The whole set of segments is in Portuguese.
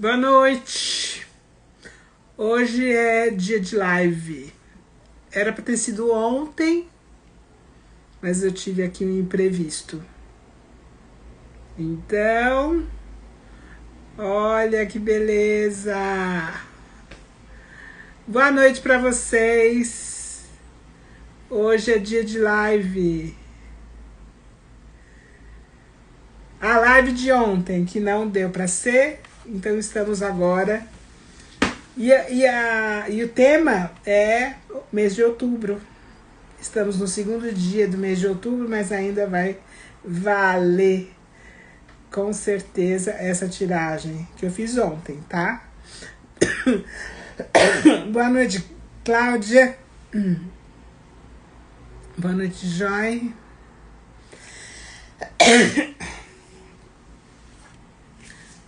Boa noite. Hoje é dia de live. Era para ter sido ontem, mas eu tive aqui um imprevisto. Então, olha que beleza. Boa noite para vocês. Hoje é dia de live. A live de ontem, que não deu para ser, então estamos agora. E o tema é o mês de outubro. Estamos no segundo dia do mês de outubro, mas ainda vai valer com certeza essa tiragem que eu fiz ontem, tá? Boa noite, Cláudia. Boa noite, Joy.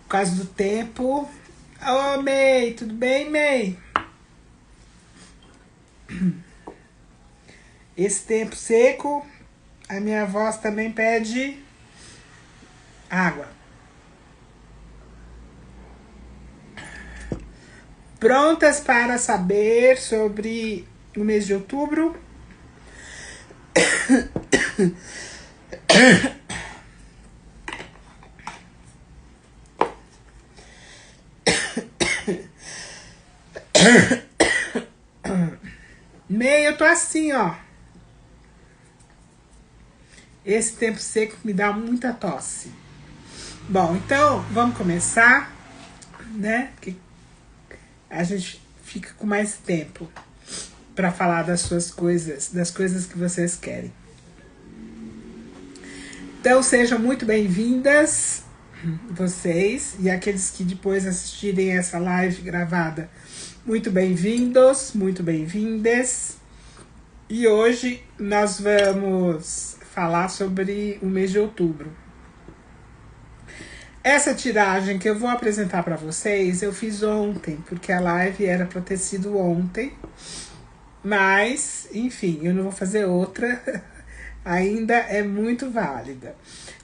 Por causa do tempo. Ô, May, tudo bem, May? Esse tempo seco, a minha voz também pede água. Prontas para saber sobre o mês de outubro? May, eu tô assim, ó. Esse tempo seco me dá muita tosse. Bom, então vamos começar, né? Porque a gente fica com mais tempo para falar das suas coisas, das coisas que vocês querem. Então sejam muito bem-vindas, vocês, e aqueles que depois assistirem essa live gravada. Muito bem-vindos, muito bem-vindas. E hoje nós vamos falar sobre o mês de outubro. Essa tiragem que eu vou apresentar para vocês, eu fiz ontem, porque a live era para ter sido ontem. Mas, enfim, eu não vou fazer outra, ainda é muito válida.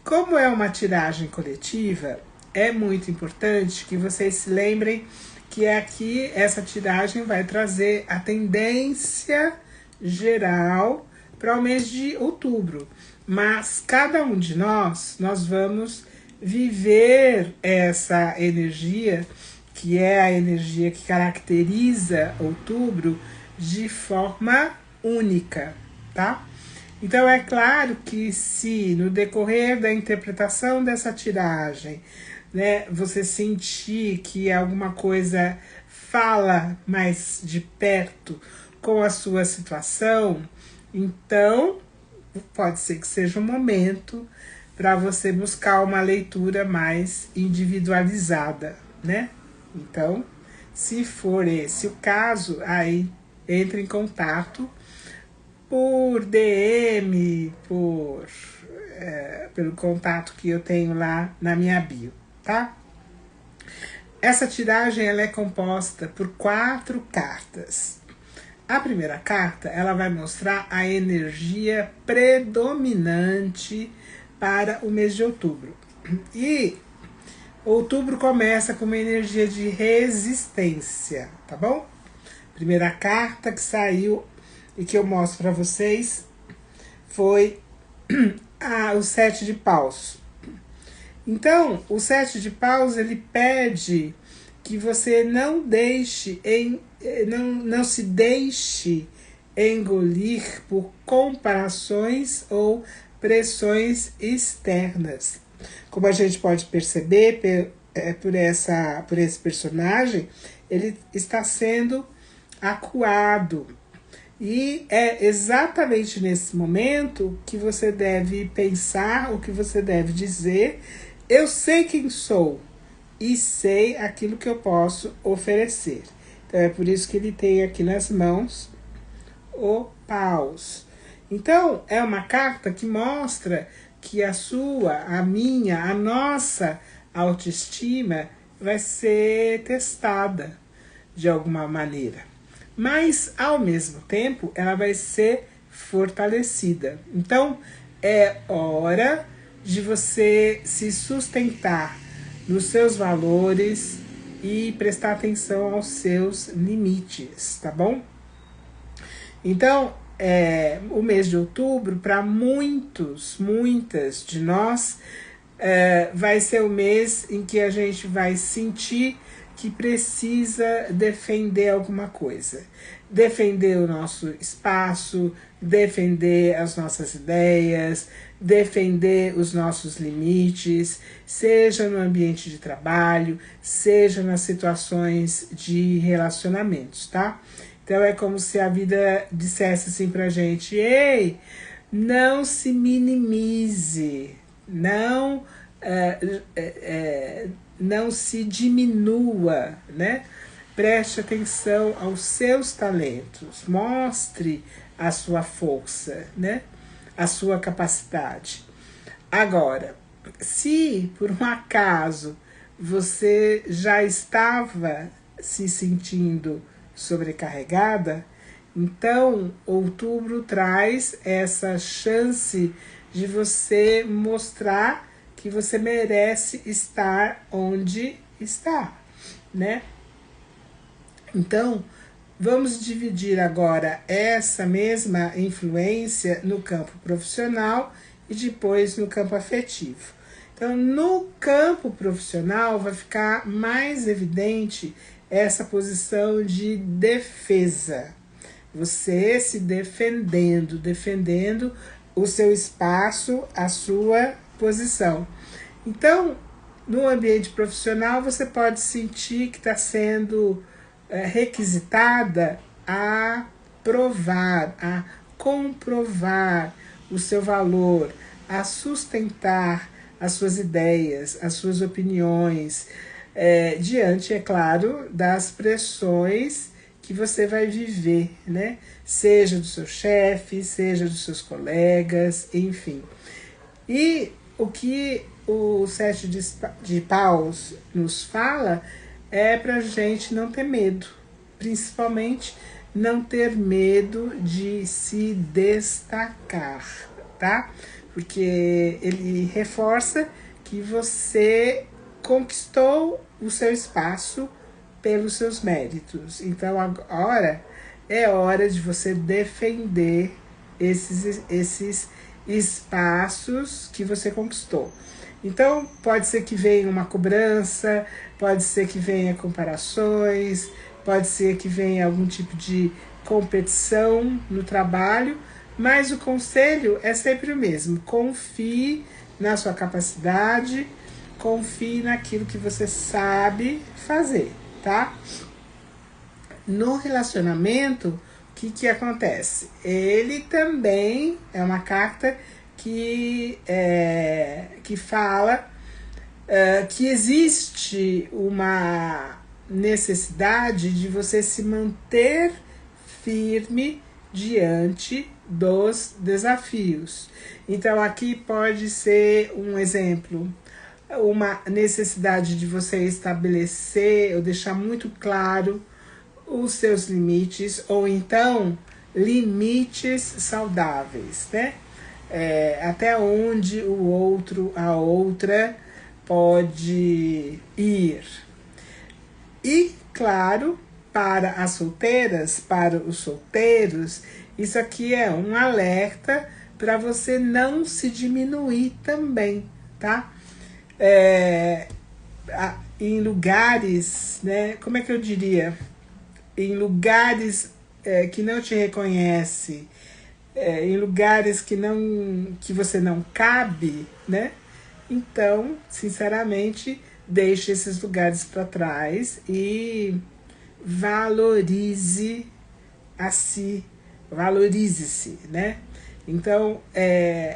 Como é uma tiragem coletiva, é muito importante que vocês se lembrem que aqui essa tiragem vai trazer a tendência geral para o mês de outubro. Mas cada um de nós vamos viver essa energia, que é a energia que caracteriza outubro, de forma única, tá? Então é claro que se no decorrer da interpretação dessa tiragem, né, você sentir que alguma coisa fala mais de perto com a sua situação, então pode ser que seja um momento para você buscar uma leitura mais individualizada, né? Então, se for esse o caso, aí entre em contato por DM, pelo contato que eu tenho lá na minha bio, tá? Essa tiragem ela é composta por 4 cartas. A primeira carta ela vai mostrar a energia predominante para o mês de outubro. E outubro começa com uma energia de resistência, tá bom? Primeira carta que saiu e que eu mostro para vocês foi o 7 de paus. Então, o 7 de paus ele pede que você não se deixe engolir por comparações ou pressões externas. Como a gente pode perceber por esse personagem, ele está sendo acuado. E é exatamente nesse momento que você deve pensar, o que você deve dizer. Eu sei quem sou e sei aquilo que eu posso oferecer. Então é por isso que ele tem aqui nas mãos o paus. Então é uma carta que mostra que a sua, a minha, a nossa autoestima vai ser testada de alguma maneira. Mas, ao mesmo tempo, ela vai ser fortalecida. Então, é hora de você se sustentar nos seus valores, e prestar atenção aos seus limites, tá bom? Então, o mês de outubro, para muitas de nós, vai ser o mês em que a gente vai sentir que precisa defender alguma coisa. Defender o nosso espaço, defender as nossas ideias, defender os nossos limites, seja no ambiente de trabalho, seja nas situações de relacionamentos, tá? Então é como se a vida dissesse assim pra gente: ei, não se minimize, não se diminua, né? Preste atenção aos seus talentos, mostre a sua força, né? A sua capacidade. Agora, se por um acaso você já estava se sentindo sobrecarregada, então outubro traz essa chance de você mostrar que você merece estar onde está, né? Então, vamos dividir agora essa mesma influência no campo profissional e depois no campo afetivo. Então, no campo profissional vai ficar mais evidente essa posição de defesa. Você se defendendo o seu espaço, a sua posição. Então, no ambiente profissional, você pode sentir que está sendo requisitada a provar, a comprovar o seu valor, a sustentar as suas ideias, as suas opiniões, diante, é claro, das pressões que você vai viver, né? Seja do seu chefe, seja dos seus colegas, enfim. E o que o 7 de paus nos fala é pra gente não ter medo, principalmente não ter medo de se destacar, tá? Porque ele reforça que você conquistou o seu espaço pelos seus méritos. Então agora é hora de você defender esses espaços que você conquistou. Então pode ser que venha uma cobrança, pode ser que venha comparações, pode ser que venha algum tipo de competição no trabalho, mas o conselho é sempre o mesmo: confie na sua capacidade, confie naquilo que você sabe fazer, tá? No relacionamento, o que acontece? Ele também é uma carta que fala que existe uma necessidade de você se manter firme diante dos desafios. Então aqui pode ser um exemplo, uma necessidade de você estabelecer ou deixar muito claro os seus limites, ou então limites saudáveis, né? Até onde o outro, a outra pode ir. E, claro, para as solteiras, para os solteiros, isso aqui é um alerta para você não se diminuir também, tá? Em lugares, né? Como é que eu diria? Em lugares que não te reconhece, em lugares que você não cabe, né? Então, sinceramente, deixe esses lugares para trás e valorize a si, valorize-se, né? Então,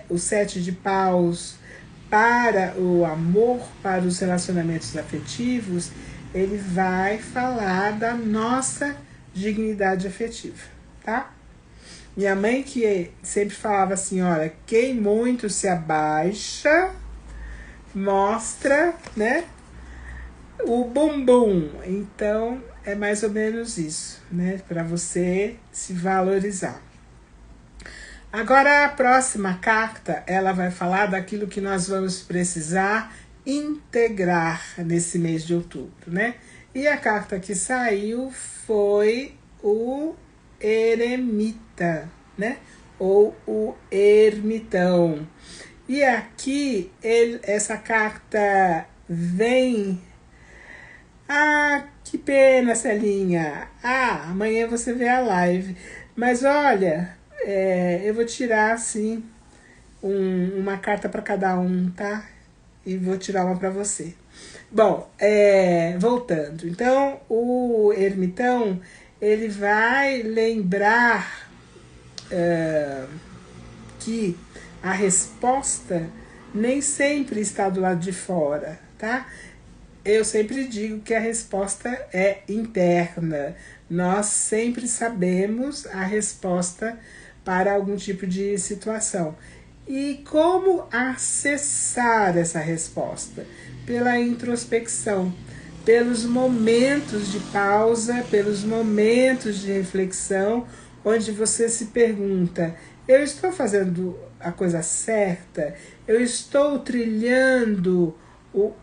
o 7 de paus para o amor, para os relacionamentos afetivos, ele vai falar da nossa dignidade afetiva, tá? Minha mãe que sempre falava assim, olha, quem muito se abaixa, mostra, né, o bumbum. Então, é mais ou menos isso, né, para você se valorizar. Agora, a próxima carta, ela vai falar daquilo que nós vamos precisar integrar nesse mês de outubro, né? E a carta que saiu foi o Eremita, né? Ou o Ermitão. E aqui, essa carta vem... Ah, que pena, Celinha. Ah, amanhã você vê a live. Mas olha, eu vou tirar, assim, uma carta para cada um, tá? E vou tirar uma para você. Bom, voltando. Então, o ermitão, ele vai lembrar que a resposta nem sempre está do lado de fora, tá? Eu sempre digo que a resposta é interna. Nós sempre sabemos a resposta para algum tipo de situação. E como acessar essa resposta? Pela introspecção, pelos momentos de pausa, pelos momentos de reflexão, onde você se pergunta: eu estou fazendo a coisa certa? Eu estou trilhando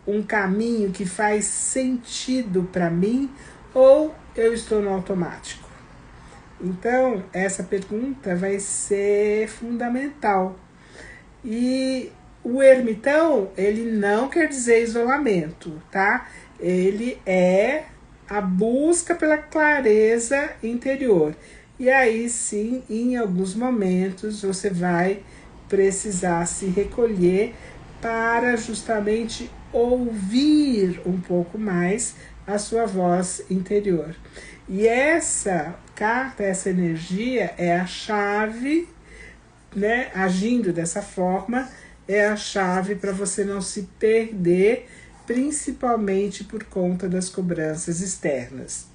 um caminho que faz sentido para mim, ou eu estou no automático? Então, essa pergunta vai ser fundamental. E o ermitão, ele não quer dizer isolamento, tá? Ele é a busca pela clareza interior. E aí sim, em alguns momentos, você vai precisar se recolher para justamente ouvir um pouco mais a sua voz interior. E essa carta, essa energia é a chave, né? Agindo dessa forma, é a chave para você não se perder, principalmente por conta das cobranças externas.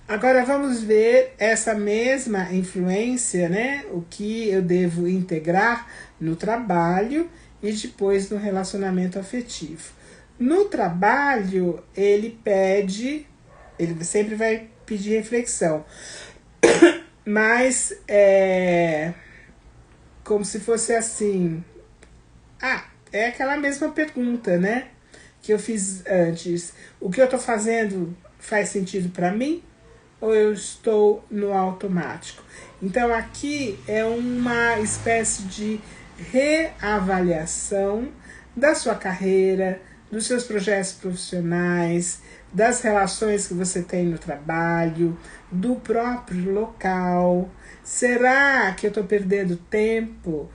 Agora vamos ver essa mesma influência, né? O que eu devo integrar no trabalho e depois no relacionamento afetivo. No trabalho, ele sempre vai pedir reflexão, mas como se fosse assim, é aquela mesma pergunta, né, que eu fiz antes. O que eu estou fazendo faz sentido para mim? Ou eu estou no automático? Então aqui é uma espécie de reavaliação da sua carreira, dos seus projetos profissionais, das relações que você tem no trabalho, do próprio local. Será que eu estou perdendo tempo?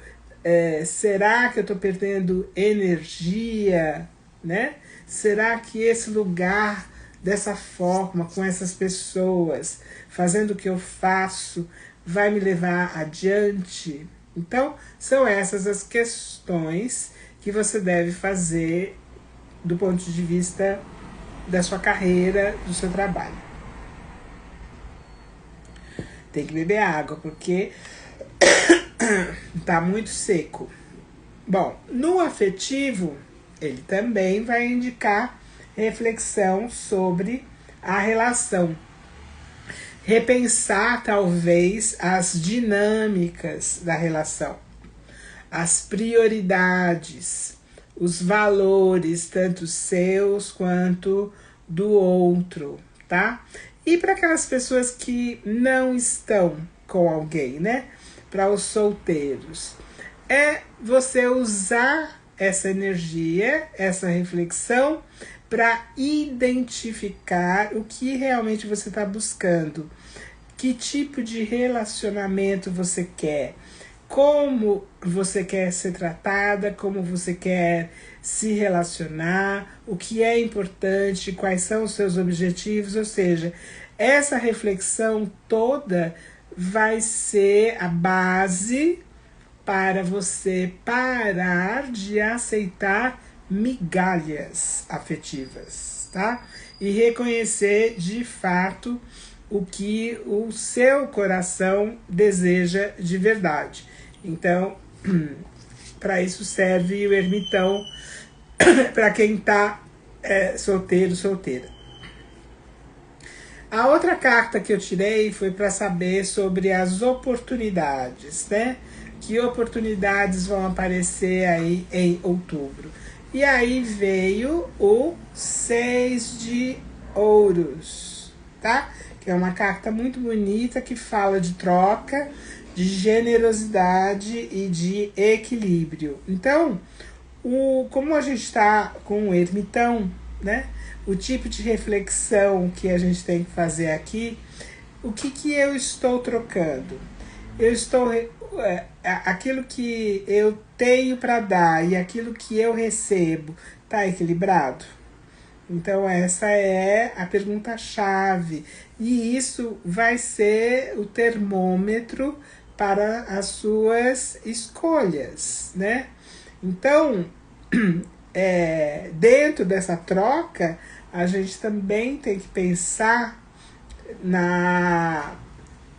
Será que eu estou perdendo energia, né? Será que esse lugar, dessa forma, com essas pessoas, fazendo o que eu faço, vai me levar adiante? Então, são essas as questões que você deve fazer do ponto de vista da sua carreira, do seu trabalho. Tem que beber água, porque tá muito seco. Bom, no afetivo, ele também vai indicar reflexão sobre a relação. Repensar, talvez, as dinâmicas da relação, as prioridades, os valores, tanto seus quanto do outro, tá? E para aquelas pessoas que não estão com alguém, né? Para os solteiros, é você usar essa energia, essa reflexão, para identificar o que realmente você está buscando, que tipo de relacionamento você quer, como você quer ser tratada, como você quer se relacionar, o que é importante, quais são os seus objetivos. Ou seja, essa reflexão toda vai ser a base para você parar de aceitar migalhas afetivas, tá? E reconhecer de fato o que o seu coração deseja de verdade. Então, para isso serve o ermitão, para quem tá solteiro, solteira. A outra carta que eu tirei foi para saber sobre as oportunidades, né? Que oportunidades vão aparecer aí em outubro. E aí veio o 6 de ouros, tá? Que é uma carta muito bonita que fala de troca, de generosidade e de equilíbrio. Então, como a gente está com o ermitão, né? O tipo de reflexão que a gente tem que fazer aqui, o que eu estou trocando? Eu estou aquilo que eu tenho para dar e aquilo que eu recebo está equilibrado? Então essa é a pergunta-chave. E isso vai ser o termômetro para as suas escolhas, né? Então, dentro dessa troca, a gente também tem que pensar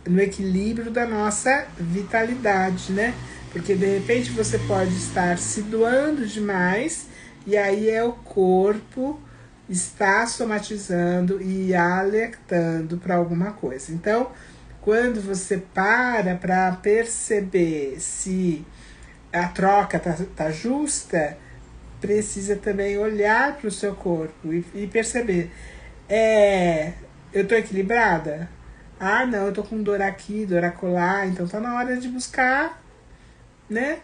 no equilíbrio da nossa vitalidade, né? Porque de repente você pode estar se doando demais e aí é o corpo está somatizando e alertando para alguma coisa. Então, quando você para perceber se a troca tá justa, precisa também olhar para o seu corpo e perceber, eu tô equilibrada? Ah, não, eu tô com dor aqui, dor acolá, então tá na hora de buscar, né?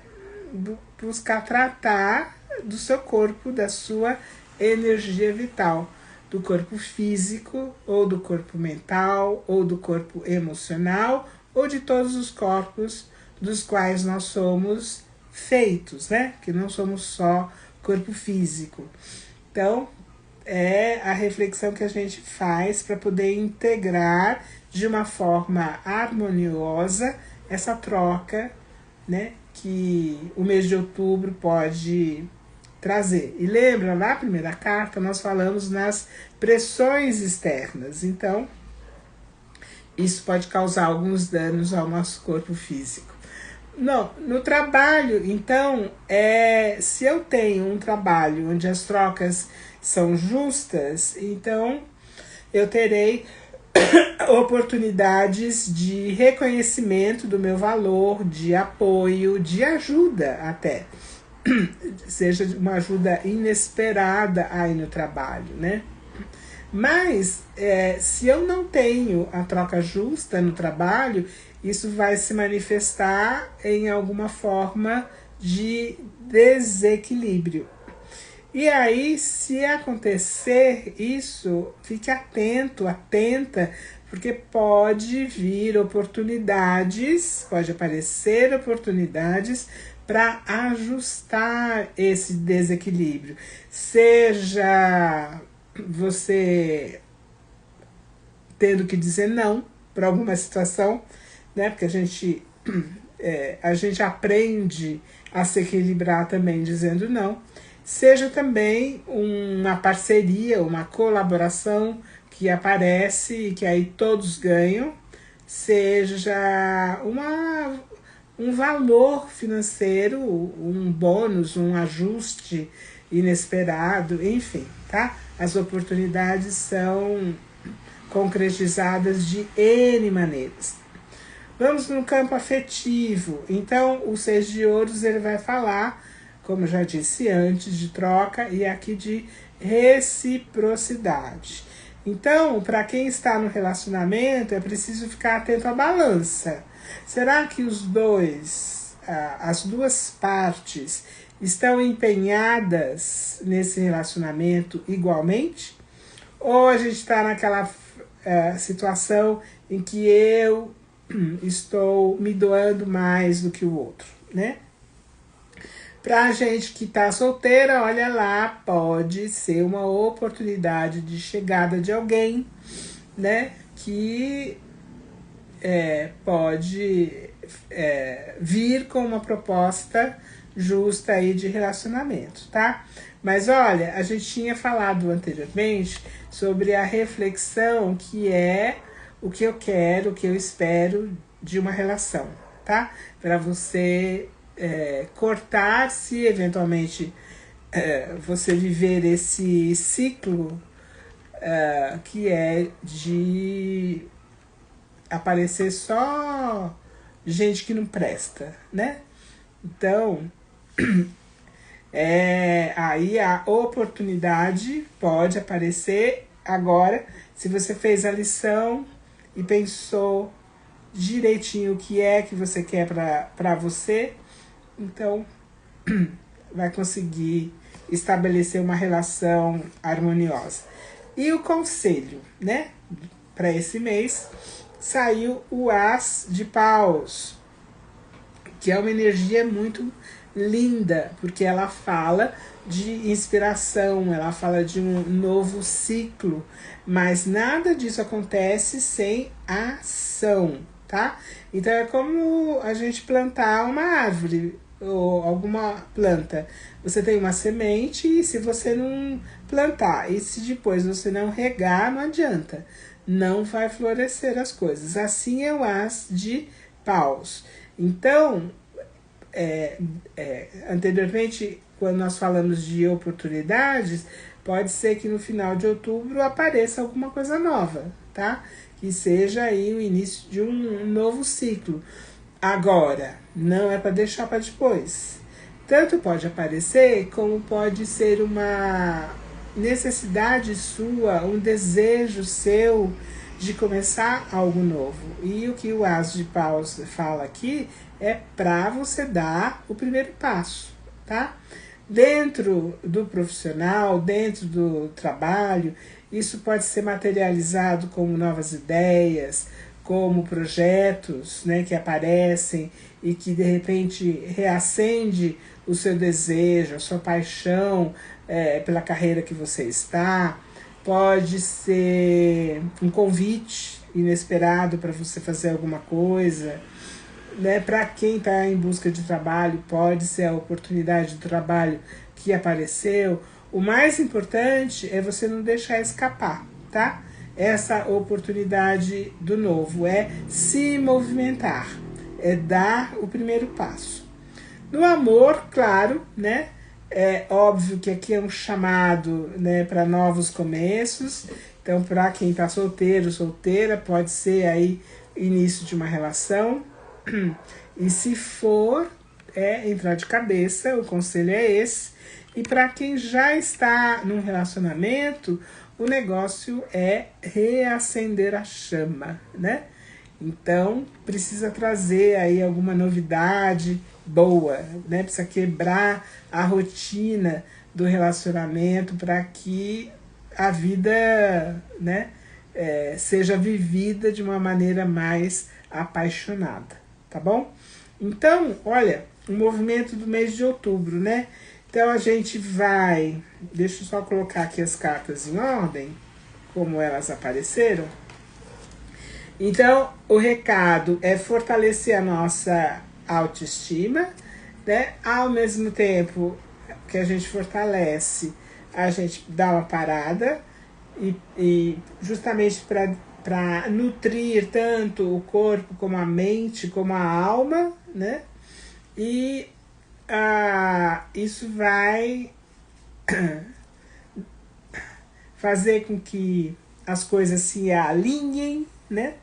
Buscar tratar do seu corpo, da sua energia vital, do corpo físico, ou do corpo mental, ou do corpo emocional, ou de todos os corpos dos quais nós somos feitos, né? Que não somos só corpo físico. Então, é a reflexão que a gente faz para poder integrar de uma forma harmoniosa essa troca, né, que o mês de outubro pode trazer. E lembra, na primeira carta, nós falamos nas pressões externas. Então, isso pode causar alguns danos ao nosso corpo físico. Não, no trabalho, então, se eu tenho um trabalho onde as trocas são justas, então eu terei oportunidades de reconhecimento do meu valor, de apoio, de ajuda até. Seja uma ajuda inesperada aí no trabalho, né? Mas, se eu não tenho a troca justa no trabalho, isso vai se manifestar em alguma forma de desequilíbrio. E aí, se acontecer isso, fique atento, atenta, porque pode vir oportunidades, pode aparecer oportunidades para ajustar esse desequilíbrio. Seja você tendo que dizer não para alguma situação, né? Porque a gente aprende a se equilibrar também dizendo não. Seja também uma parceria, uma colaboração que aparece e que aí todos ganham, seja um valor financeiro, um bônus, um ajuste inesperado, enfim, tá? As oportunidades são concretizadas de N maneiras. Vamos no campo afetivo. Então, o 6 de ouros ele vai falar, como eu já disse antes, de troca e aqui de reciprocidade. Então, para quem está no relacionamento, é preciso ficar atento à balança. Será que as duas partes estão empenhadas nesse relacionamento igualmente? Ou a gente está naquela situação em que eu estou me doando mais do que o outro, né? Pra gente que tá solteira, olha lá, pode ser uma oportunidade de chegada de alguém, né? Que pode vir com uma proposta justa aí de relacionamento, tá? Mas olha, a gente tinha falado anteriormente sobre a reflexão que é o que eu quero, o que eu espero de uma relação, tá? Para você cortar, se eventualmente você viver esse ciclo que é de aparecer só gente que não presta, né? Então, aí a oportunidade pode aparecer agora, se você fez a lição e pensou direitinho o que é que você quer para você, então vai conseguir estabelecer uma relação harmoniosa. E o conselho, né? Para esse mês, saiu o As de Paus, que é uma energia muito linda, porque ela fala de inspiração, ela fala de um novo ciclo, mas nada disso acontece sem ação, tá? Então é como a gente plantar uma árvore ou alguma planta. Você tem uma semente e se você não plantar e se depois você não regar, não adianta. Não vai florescer as coisas. Assim é o As de Paus. Então, anteriormente, quando nós falamos de oportunidades, pode ser que no final de outubro apareça alguma coisa nova, tá? Que seja aí o início de um novo ciclo. Agora, não é para deixar para depois. Tanto pode aparecer, como pode ser uma necessidade sua, um desejo seu de começar algo novo. E o que o As de Paus fala aqui é para você dar o primeiro passo, tá? Dentro do profissional, dentro do trabalho, isso pode ser materializado como novas ideias, como projetos, né, que aparecem e que de repente reacende o seu desejo, a sua paixão pela carreira que você está. Pode ser um convite inesperado para você fazer alguma coisa, né? Para quem está em busca de trabalho, pode ser a oportunidade de trabalho que apareceu. O mais importante é você não deixar escapar, tá? Essa oportunidade do novo é se movimentar, é dar o primeiro passo. No amor, claro, né? É óbvio que aqui é um chamado, né, para novos começos. Então, para quem está solteiro, solteira, pode ser aí início de uma relação. E se for, entrar de cabeça, o conselho é esse. E para quem já está num relacionamento, o negócio é reacender a chama, né? Então, precisa trazer aí alguma novidade boa, né? Precisa quebrar a rotina do relacionamento para que a vida, né, seja vivida de uma maneira mais apaixonada, tá bom? Então, olha, o movimento do mês de outubro, né? Então a gente vai, deixa eu só colocar aqui as cartas em ordem, como elas apareceram. Então, o recado é fortalecer a nossa autoestima, né? Ao mesmo tempo que a gente fortalece, a gente dá uma parada e justamente para nutrir tanto o corpo como a mente, como a alma, né? E isso vai fazer com que as coisas se alinhem, né?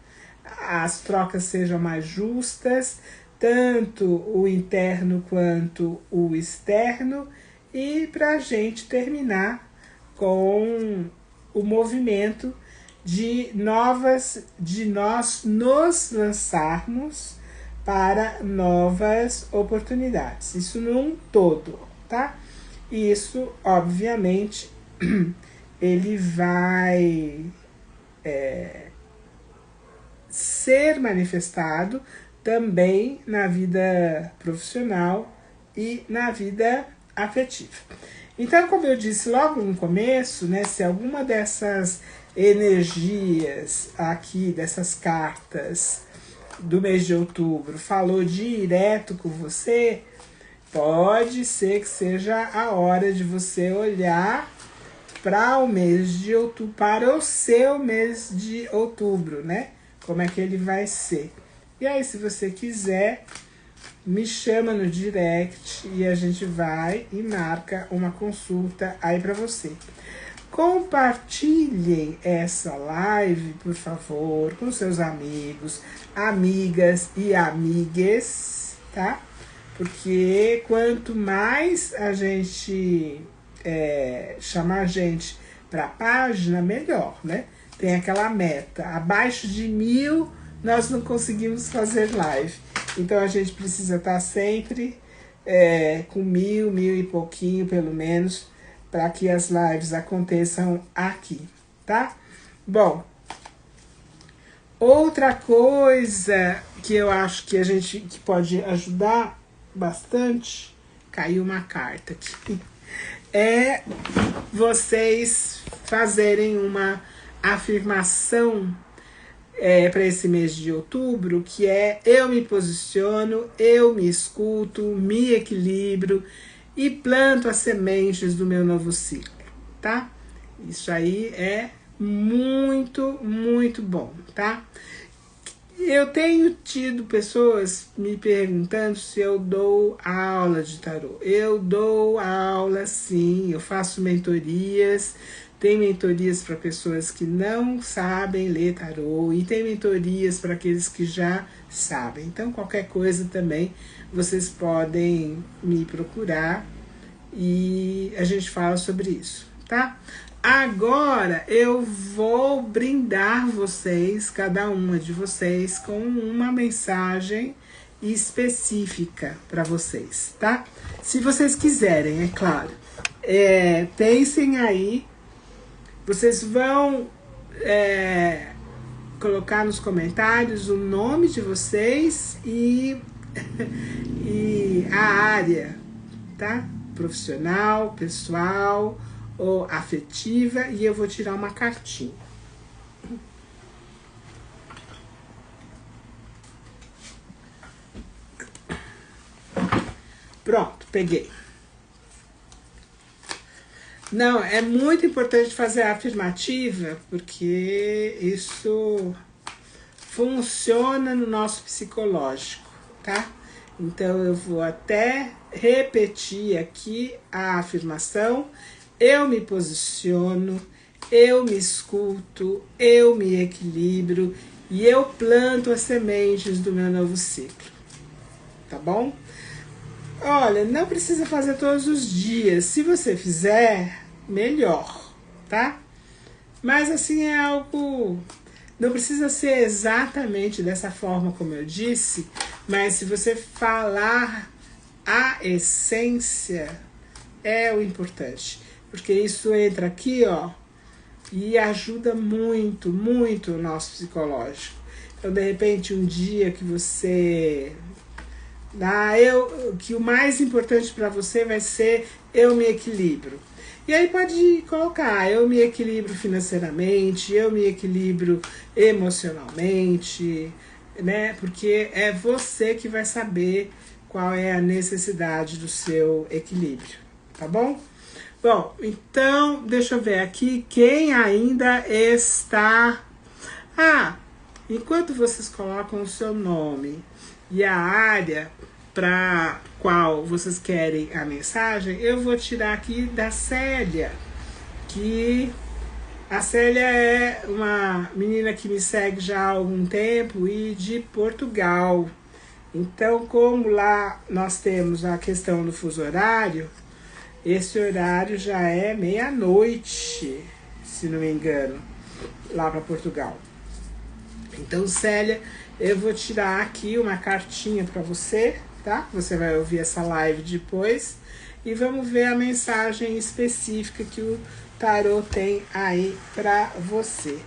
As trocas sejam mais justas, tanto o interno quanto o externo, e para a gente terminar com o movimento de nós nos lançarmos para novas oportunidades. Isso num todo, tá? E isso, obviamente, ele vai ser manifestado também na vida profissional e na vida afetiva. Então, como eu disse logo no começo, né, se alguma dessas energias aqui, dessas cartas do mês de outubro falou direto com você, pode ser que seja a hora de você olhar para o mês de outubro, para o seu mês de outubro, né? Como é que ele vai ser. E aí, se você quiser, me chama no direct e a gente vai e marca uma consulta aí para você. Compartilhem essa live, por favor, com seus amigos, amigas e amigues, tá? Porque quanto mais a gente chamar gente para a página, melhor, né? Tem aquela meta, abaixo de 1000 nós não conseguimos fazer live. Então a gente precisa estar sempre com 1000 e pouquinho, pelo menos, para que as lives aconteçam aqui, tá? Bom, outra coisa que eu acho que que pode ajudar bastante, caiu uma carta aqui, é vocês fazerem uma afirmação para esse mês de outubro, que é: eu me posiciono, eu me escuto, me equilibro e planto as sementes do meu novo ciclo, tá? Isso aí é muito, muito bom, tá? Eu tenho tido pessoas me perguntando se eu dou aula de tarô. Eu dou aula, sim, eu faço mentorias. Tem mentorias para pessoas que não sabem ler tarô e tem mentorias para aqueles que já sabem. Então, qualquer coisa também, vocês podem me procurar e a gente fala sobre isso, tá? Agora eu vou brindar vocês, cada uma de vocês, com uma mensagem específica para vocês, tá? Se vocês quiserem, é claro. Pensem aí, vocês vão colocar nos comentários o nome de vocês e a área, tá? Profissional, pessoal ou afetiva, e eu vou tirar uma cartinha. Pronto, peguei. Não, é muito importante fazer a afirmativa, porque isso funciona no nosso psicológico, tá? Então eu vou até repetir aqui a afirmação: eu me posiciono, eu me escuto, eu me equilibro e eu planto as sementes do meu novo ciclo, tá bom? Olha, não precisa fazer todos os dias. Se você fizer, melhor, tá? Mas assim, é algo... Não precisa ser exatamente dessa forma como eu disse, mas se você falar a essência, é o importante. Porque isso entra aqui, ó, e ajuda muito, muito o nosso psicológico. Então, de repente, um dia que você... que o mais importante para você vai ser: eu me equilibro. E aí pode colocar: eu me equilibro financeiramente, eu me equilibro emocionalmente, né? Porque é você que vai saber qual é a necessidade do seu equilíbrio, tá bom? Bom, então deixa eu ver aqui quem ainda está... enquanto vocês colocam o seu nome e a área para qual vocês querem a mensagem, eu vou tirar aqui da Célia, que a Célia é uma menina que me segue já há algum tempo e de Portugal. Então, como lá nós temos a questão do fuso horário, esse horário já é meia-noite, se não me engano, lá para Portugal. Então, Célia, eu vou tirar aqui uma cartinha para você, tá? Você vai ouvir essa live depois e vamos ver a mensagem específica que o tarô tem aí para você.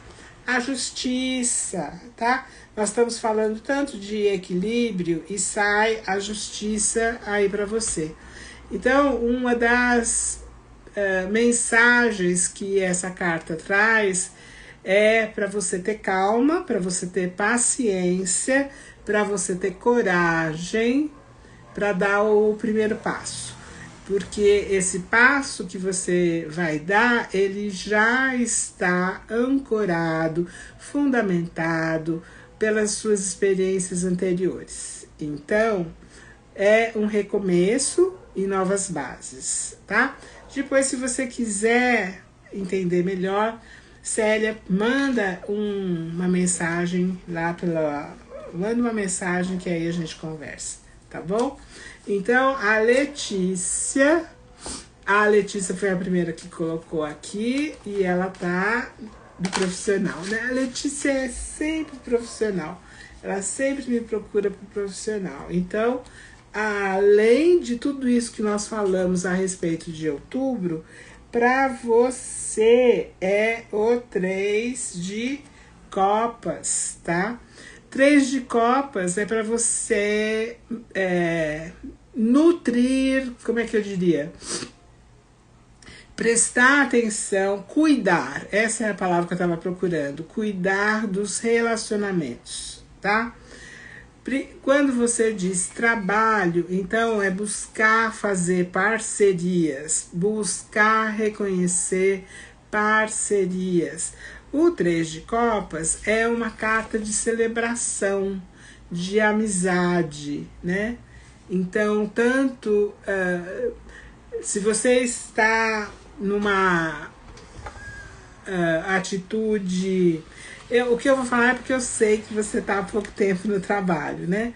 A justiça, tá? Nós estamos falando tanto de equilíbrio e sai a justiça aí para você. Então, uma das mensagens que essa carta traz é para você ter calma, para você ter paciência, para você ter coragem para dar o primeiro passo. Porque esse passo que você vai dar, ele já está ancorado, fundamentado pelas suas experiências anteriores. Então, é um recomeço e novas bases, tá? Depois, se você quiser entender melhor, Célia, manda uma mensagem lá manda uma mensagem que aí a gente conversa, tá bom? Então, a Letícia A Letícia foi a primeira que colocou aqui e ela tá do profissional, né? A Letícia é sempre profissional. Ela sempre me procura pro profissional. Então, além de tudo isso que nós falamos a respeito de outubro, para você é o 3 de copas, tá? 3 de copas é para você nutrir, como é que eu diria? Prestar atenção, cuidar. Essa é a palavra que eu estava procurando. Cuidar dos relacionamentos, tá? Quando você diz trabalho, então é buscar fazer parcerias, buscar reconhecer parcerias. O 3 de copas é uma carta de celebração, de amizade, né? Então, tanto se você está numa atitude... o que eu vou falar é porque eu sei que você está há pouco tempo no trabalho, né?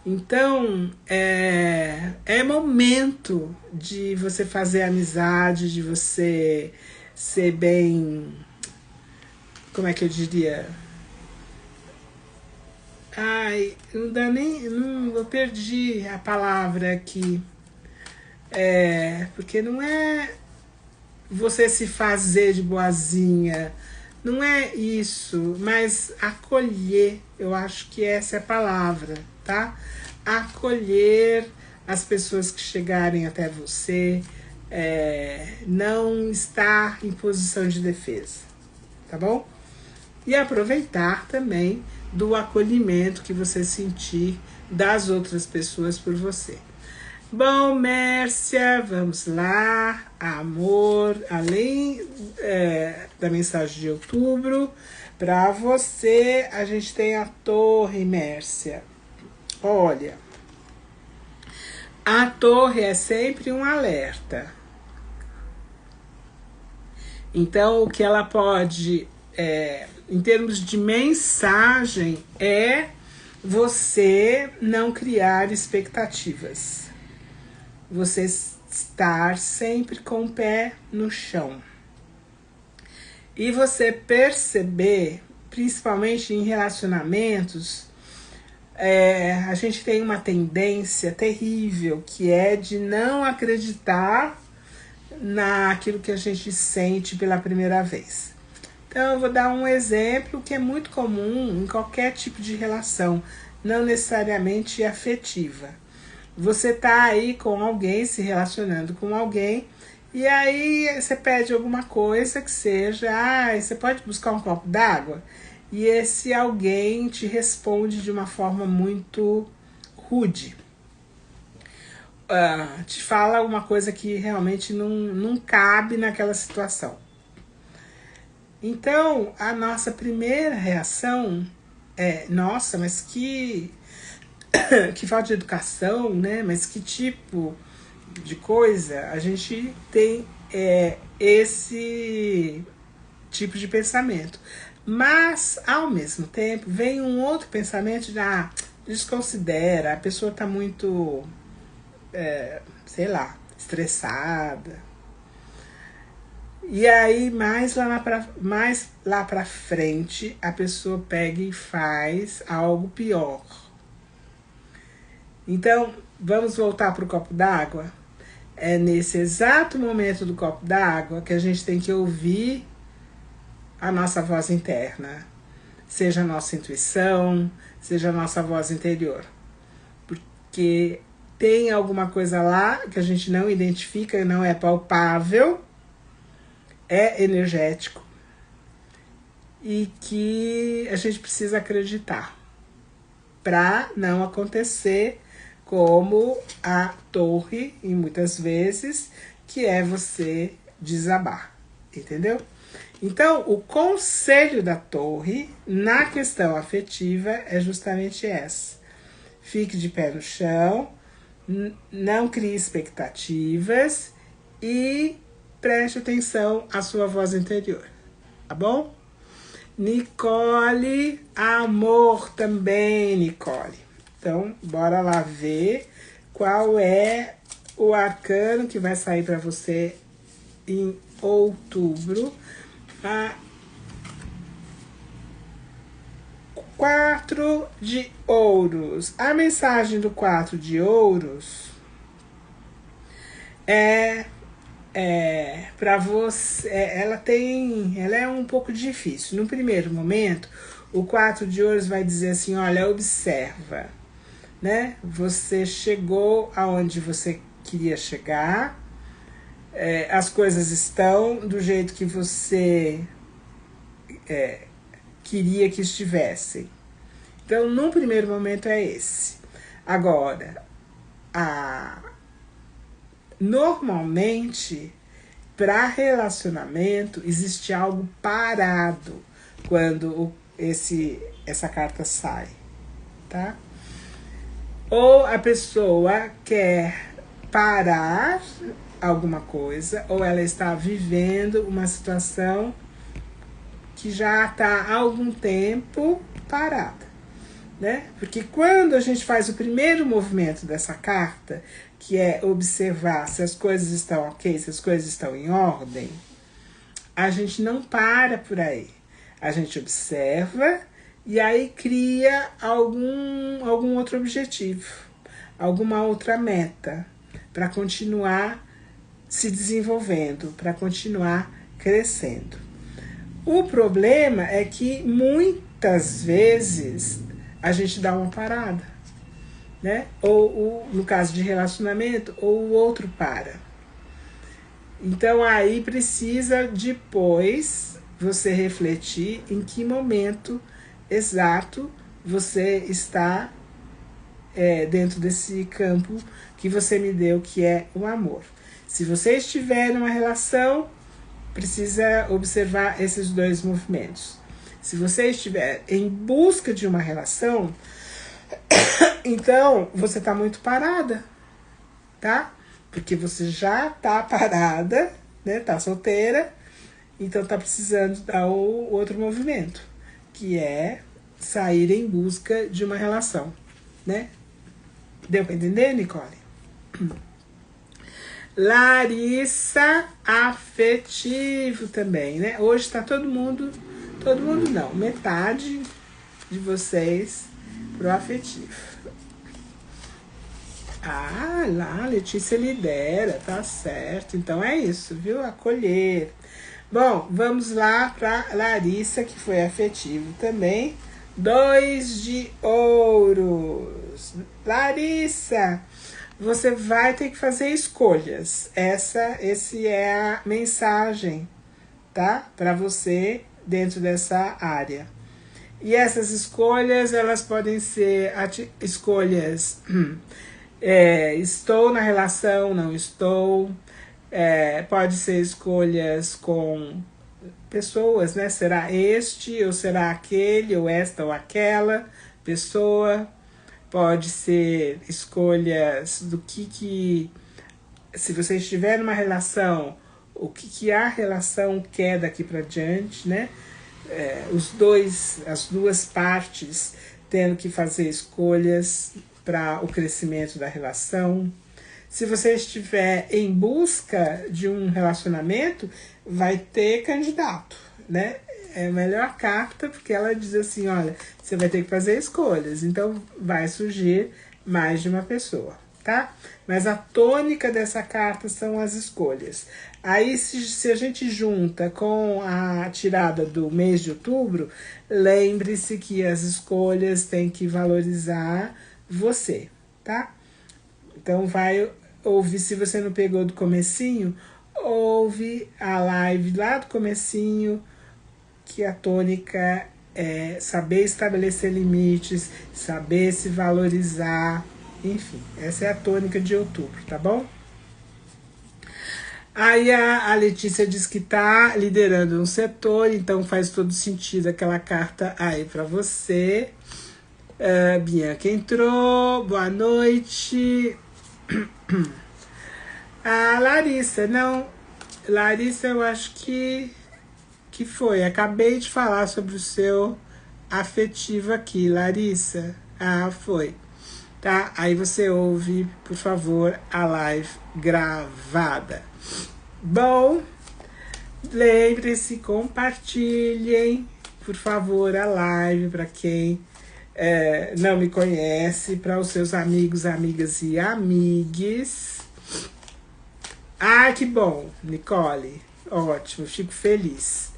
Então, é momento de você fazer amizade, de você ser bem... Como é que eu diria? Ai, não dá nem... Não, eu perdi a palavra aqui. Porque não é você se fazer de boazinha, não é isso, mas acolher, eu acho que essa é a palavra, tá? Acolher as pessoas que chegarem até você, não estar em posição de defesa, tá bom? E aproveitar também do acolhimento que você sentir das outras pessoas por você. Bom, Mércia, vamos lá. Amor, além da mensagem de outubro, para você a gente tem a Torre, Mércia. Olha, a Torre é sempre um alerta. Então, o que ela pode, em termos de mensagem, é você não criar expectativas. Você estar sempre com o pé no chão. E você perceber, principalmente em relacionamentos, a gente tem uma tendência terrível, que é de não acreditar naquilo que a gente sente pela primeira vez. Então, eu vou dar um exemplo que é muito comum em qualquer tipo de relação, não necessariamente afetiva. Você tá aí com alguém, se relacionando com alguém, e aí você pede alguma coisa que seja, você pode buscar um copo d'água? E esse alguém te responde de uma forma muito rude. Te fala uma coisa que realmente não cabe naquela situação. Então, a nossa primeira reação é, nossa, mas que falta de educação, né? Mas que tipo de coisa? A gente tem esse tipo de pensamento. Mas, ao mesmo tempo, vem um outro pensamento de, desconsidera, a pessoa tá muito, sei lá, estressada. E aí, mais lá pra frente, a pessoa pega e faz algo pior. Então, vamos voltar para o copo d'água? É nesse exato momento do copo d'água que a gente tem que ouvir a nossa voz interna. Seja a nossa intuição, seja a nossa voz interior. Porque tem alguma coisa lá que a gente não identifica, não é palpável, é energético, e que a gente precisa acreditar para não acontecer como a Torre, e muitas vezes, que é você desabar, entendeu? Então, o conselho da Torre na questão afetiva é justamente essa. Fique de pé no chão, não crie expectativas e preste atenção à sua voz interior, tá bom? Nicole, amor também, Nicole. Então, bora lá ver qual é o arcano que vai sair para você em outubro. A 4 de ouros. A mensagem do 4 de ouros para você, ela é um pouco difícil. No primeiro momento, o 4 de ouros vai dizer assim, olha, observa, né? Você chegou aonde você queria chegar, as coisas estão do jeito que você queria que estivessem. Então, num primeiro momento é esse. Agora, normalmente, para relacionamento, existe algo parado quando essa carta sai, tá? Ou a pessoa quer parar alguma coisa, ou ela está vivendo uma situação que já está há algum tempo parada, né? Porque quando a gente faz o primeiro movimento dessa carta, que é observar se as coisas estão ok, se as coisas estão em ordem, a gente não para por aí. A gente observa e aí cria algum outro objetivo, alguma outra meta para continuar se desenvolvendo, para continuar crescendo. O problema é que muitas vezes a gente dá uma parada, né? Ou no caso de relacionamento, ou o outro para. Então aí precisa depois você refletir em que momento exato você está dentro desse campo que você me deu, que é o amor. Se você estiver numa relação, precisa observar esses dois movimentos. Se você estiver em busca de uma relação, então você está muito parada, tá? Porque você já está parada, né? Tá solteira, então tá precisando dar o outro movimento, que é sair em busca de uma relação, né? Deu para entender, Nicole? Larissa, afetivo também, né? Hoje tá todo mundo não, metade de vocês pro afetivo. Ah, lá, Letícia lidera, tá certo. Então é isso, viu? Acolher. Bom, vamos lá pra Larissa, que foi afetivo também. 2 de ouros. Larissa, você vai ter que fazer escolhas. Esse é a mensagem, tá? Para você dentro dessa área. E essas escolhas, elas podem ser escolhas... estou na relação, não estou. Pode ser escolhas com pessoas, né? Será este ou será aquele, ou esta ou aquela pessoa. Pode ser escolhas do que se você estiver numa relação, o que a relação quer daqui para diante, né? As duas partes tendo que fazer escolhas para o crescimento da relação. Se você estiver em busca de um relacionamento, vai ter candidato, né? É a melhor carta, porque ela diz assim, olha, você vai ter que fazer escolhas, então vai surgir mais de uma pessoa, tá? Mas a tônica dessa carta são as escolhas. Aí, se a gente junta com a tirada do mês de outubro, lembre-se que as escolhas têm que valorizar você, tá? Então vai ouvir, se você não pegou do comecinho, ouve a live lá do comecinho, que a tônica é saber estabelecer limites, saber se valorizar, enfim, essa é a tônica de outubro, tá bom? Aí a Letícia diz que tá liderando um setor, então faz todo sentido aquela carta aí para você. Bianca entrou, boa noite. Larissa, não. Larissa, eu acho que foi. Acabei de falar sobre o seu afetivo aqui, Larissa. Foi. tá? Aí você ouve, por favor, a live gravada. Bom, lembre-se, compartilhem, por favor, a live para quem não me conhece, para os seus amigos, amigas e amigues. Ah, que bom, Nicole. Ótimo, fico feliz.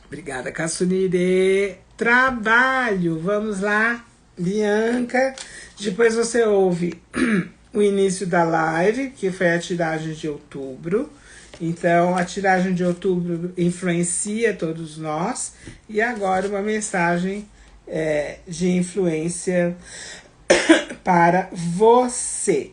Obrigada, Caçunire. Trabalho, vamos lá, Bianca. Depois você ouve o início da live, que foi a tiragem de outubro. Então, a tiragem de outubro influencia todos nós. E agora uma mensagem de influência para você.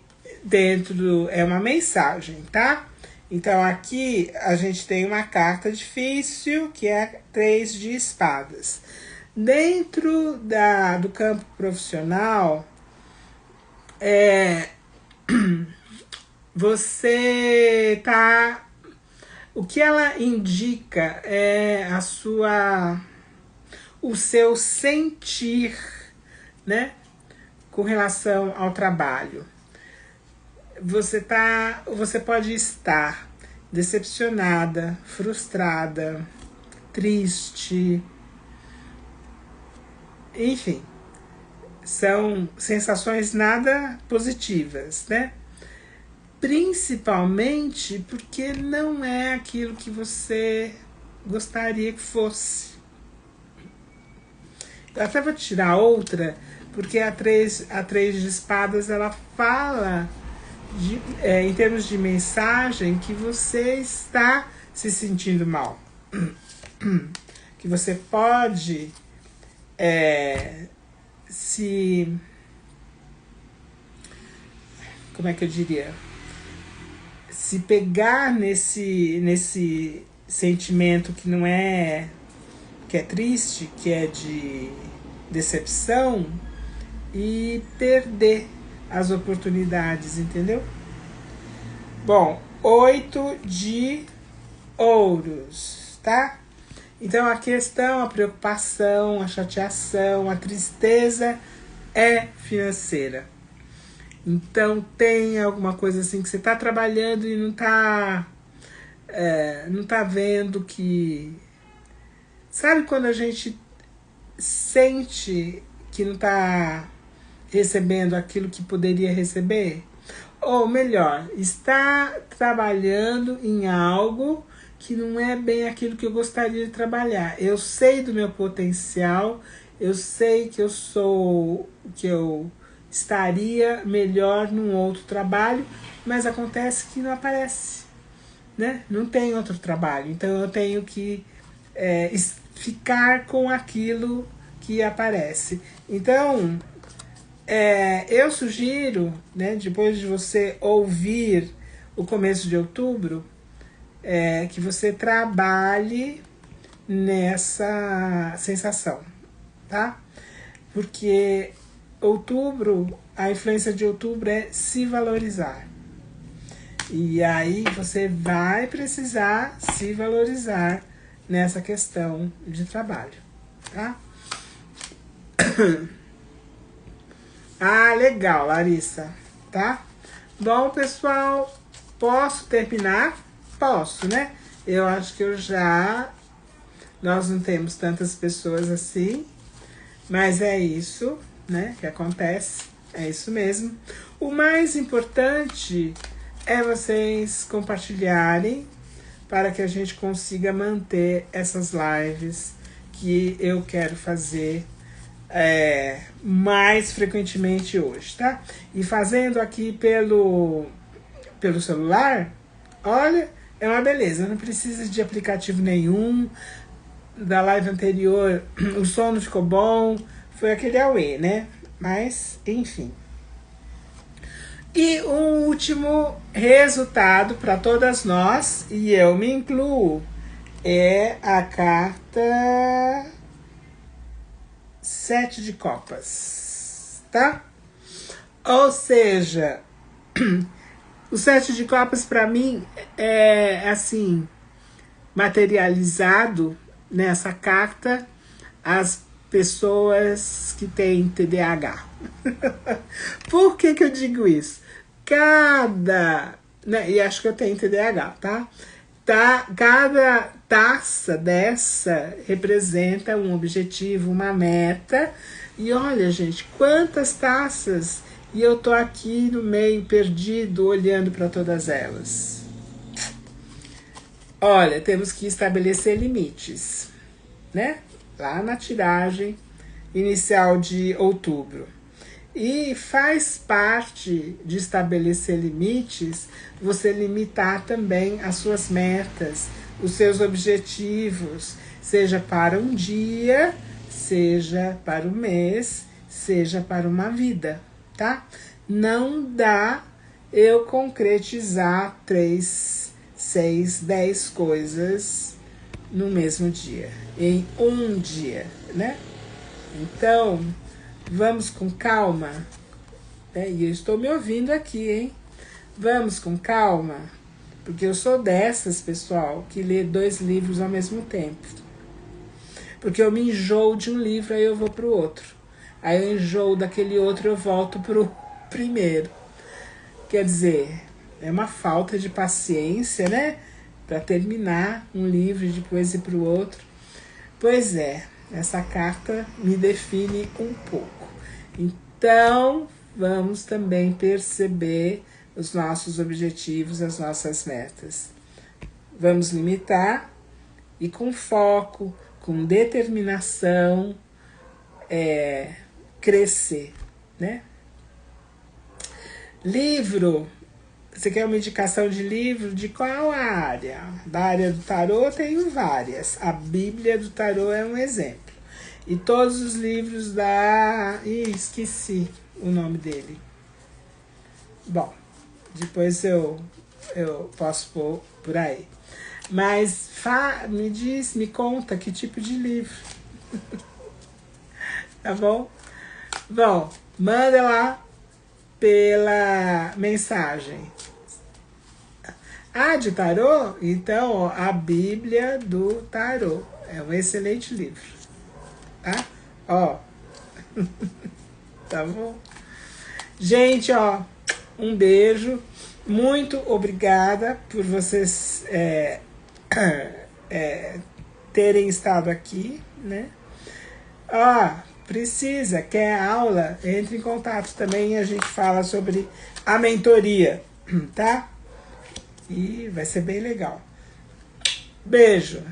É uma mensagem, tá? Então, aqui a gente tem uma carta difícil, que é 3 de espadas. Dentro do campo profissional, você tá... O que ela indica é o seu sentir, né? Com relação ao trabalho. Você pode estar decepcionada, frustrada, triste, enfim, são sensações nada positivas, né? Principalmente porque não é aquilo que você gostaria que fosse. Eu até vou tirar outra, porque a 3 de espadas, ela fala em termos de mensagem que você está se sentindo mal. Que você pode como é que eu diria? Se pegar nesse sentimento que não é... que é triste, que é de decepção, e perder as oportunidades, entendeu? Bom, 8 de ouros, tá? Então a questão, a preocupação, a chateação, a tristeza é financeira. Então tem alguma coisa assim que você tá trabalhando e não tá vendo que... Sabe quando a gente sente que não tá recebendo aquilo que poderia receber? Ou melhor, está trabalhando em algo que não é bem aquilo que eu gostaria de trabalhar. Eu sei do meu potencial, eu sei que eu estaria melhor num outro trabalho, mas acontece que não aparece, né? Não tem outro trabalho, então eu tenho que ficar com aquilo que aparece. Então, eu sugiro, né, depois de você ouvir o começo de outubro, que você trabalhe nessa sensação, tá? Porque outubro, a influência de outubro é se valorizar. E aí você vai precisar se valorizar nessa questão de trabalho, tá? Ah, legal, Larissa, tá? Bom, pessoal, posso terminar? Posso, né? Eu acho que nós não temos tantas pessoas assim, mas é isso, né, que acontece, é isso mesmo. O mais importante é vocês compartilharem para que a gente consiga manter essas lives que eu quero fazer mais frequentemente hoje, tá? E fazendo aqui pelo celular, olha, é uma beleza, não precisa de aplicativo nenhum. Da live anterior, o som não ficou bom, foi aquele auê, né? Mas, enfim. E um último resultado para todas nós, e eu me incluo, é a carta 7 de copas, tá? Ou seja, o 7 de copas para mim é assim, materializado nessa carta, as pessoas que têm TDAH. Por que que eu digo isso? E acho que eu tenho TDAH, tá? Cada taça dessa representa um objetivo, uma meta. E olha, gente, quantas taças! E eu tô aqui no meio, perdido, olhando para todas elas. Olha, temos que estabelecer limites, né? Lá na tiragem inicial de outubro. E faz parte de estabelecer limites, você limitar também as suas metas, os seus objetivos, seja para um dia, seja para um mês, seja para uma vida, tá? Não dá eu concretizar 3, 6, 10 coisas no mesmo dia, em um dia, né? Então, vamos com calma. E eu estou me ouvindo aqui, hein? Vamos com calma, porque eu sou dessas, pessoal, que lê 2 livros ao mesmo tempo. Porque eu me enjoo de um livro, aí eu vou pro outro. Aí eu enjoo daquele outro, eu volto pro primeiro. Quer dizer, é uma falta de paciência, né? Para terminar um livro e depois ir pro outro. Pois é, essa carta me define um pouco. Então, vamos também perceber os nossos objetivos, as nossas metas. Vamos limitar e com foco, com determinação, crescer, né? Livro. Você quer uma indicação de livro? De qual área? Da área do tarô eu tenho várias. A Bíblia do Tarô é um exemplo. E todos os livros da... esqueci o nome dele. Bom, depois eu posso pôr por aí. Mas me conta que tipo de livro. Tá bom? Bom, manda lá pela mensagem. De tarô? Então, ó, a Bíblia do Tarô. É um excelente livro. Tá? Ó. Tá bom? Gente, ó, um beijo. Muito obrigada por vocês terem estado aqui, né? Quer aula? Entre em contato também e a gente fala sobre a mentoria, tá? E vai ser bem legal. Beijo!